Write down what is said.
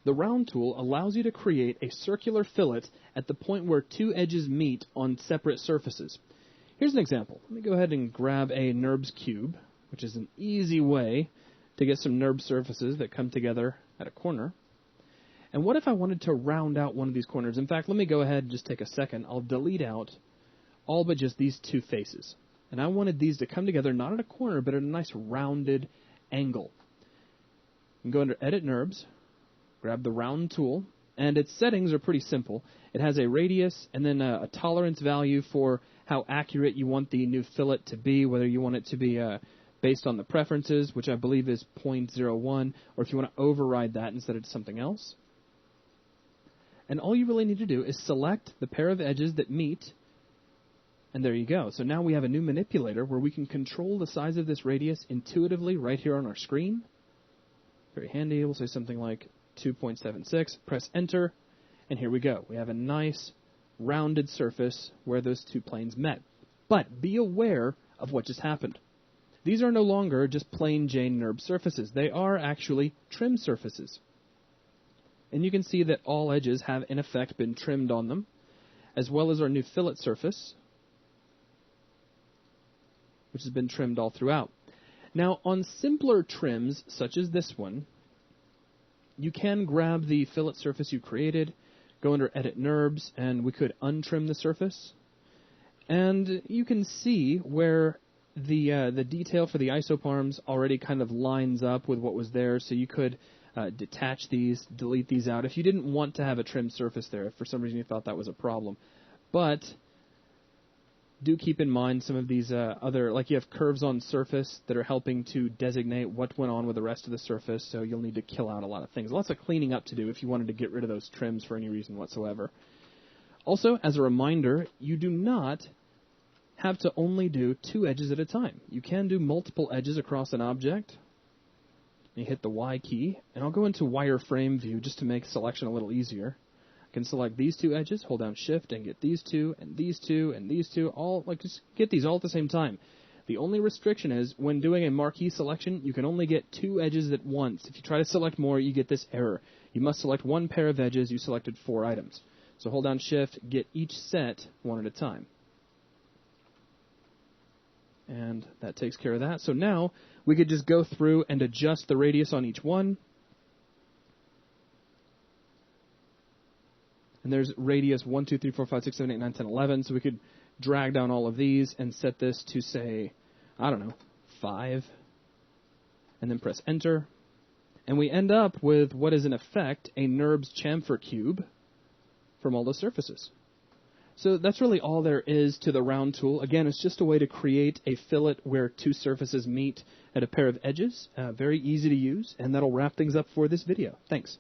The round tool allows you to create a circular fillet at the point where two edges meet on separate surfaces. Here's an example. Let me go ahead and grab a NURBS cube, which is an easy way to get some NURBS surfaces that come together at a corner. And what if I wanted to round out one of these corners? In fact, let me go ahead and just take a second. I'll delete out all but just these two faces. And I wanted these to come together not at a corner, but at a nice rounded angle. You can go under Edit NURBS, grab the round tool, and its settings are pretty simple. It has a radius and then a tolerance value for how accurate you want the new fillet to be, whether you want it to be based on the preferences, which I believe is 0.01, or if you want to override that and set it to something else. And all you really need to do is select the pair of edges that meet, and there you go. So now we have a new manipulator where we can control the size of this radius intuitively right here on our screen. Very handy. We'll say something like 2.76. Press Enter, and here we go. We have a nice rounded surface where those two planes met. But be aware of what just happened. These are no longer just plain Jane NURBS surfaces. They are actually trim surfaces. And you can see that all edges have, in effect, been trimmed on them, as well as our new fillet surface, which has been trimmed all throughout. Now, on simpler trims, such as this one, you can grab the fillet surface you created, go under Edit NURBS, and we could untrim the surface. And you can see where the detail for the isoparms already kind of lines up with what was there, so you could detach these, delete these out if you didn't want to have a trimmed surface there, if for some reason you thought that was a problem. But do keep in mind some of these other, like you have curves on surface that are helping to designate what went on with the rest of the surface, so you'll need to kill out a lot of things. Lots of cleaning up to do if you wanted to get rid of those trims for any reason whatsoever. Also, as a reminder, you do not have to only do two edges at a time. You can do multiple edges across an object. You hit the Y key, and I'll go into wireframe view just to make selection a little easier. I can select these two edges, hold down Shift, and get these two, and these two, and these two, all, like, just get these all at the same time. The only restriction is, when doing a marquee selection, you can only get two edges at once. If you try to select more, you get this error. You must select one pair of edges. You selected 4 items. So hold down Shift, get each set one at a time. And that takes care of that. So now we could just go through and adjust the radius on each one. And there's radius 1, 2, 3, 4, 5, 6, 7, 8, 9, 10, 11. So we could drag down all of these and set this to, say, I don't know, 5. And then press Enter. And we end up with what is in effect a NURBS chamfer cube from all the surfaces. So that's really all there is to the round tool. Again, it's just a way to create a fillet where two surfaces meet at a pair of edges. Very easy to use, and that'll wrap things up for this video. Thanks.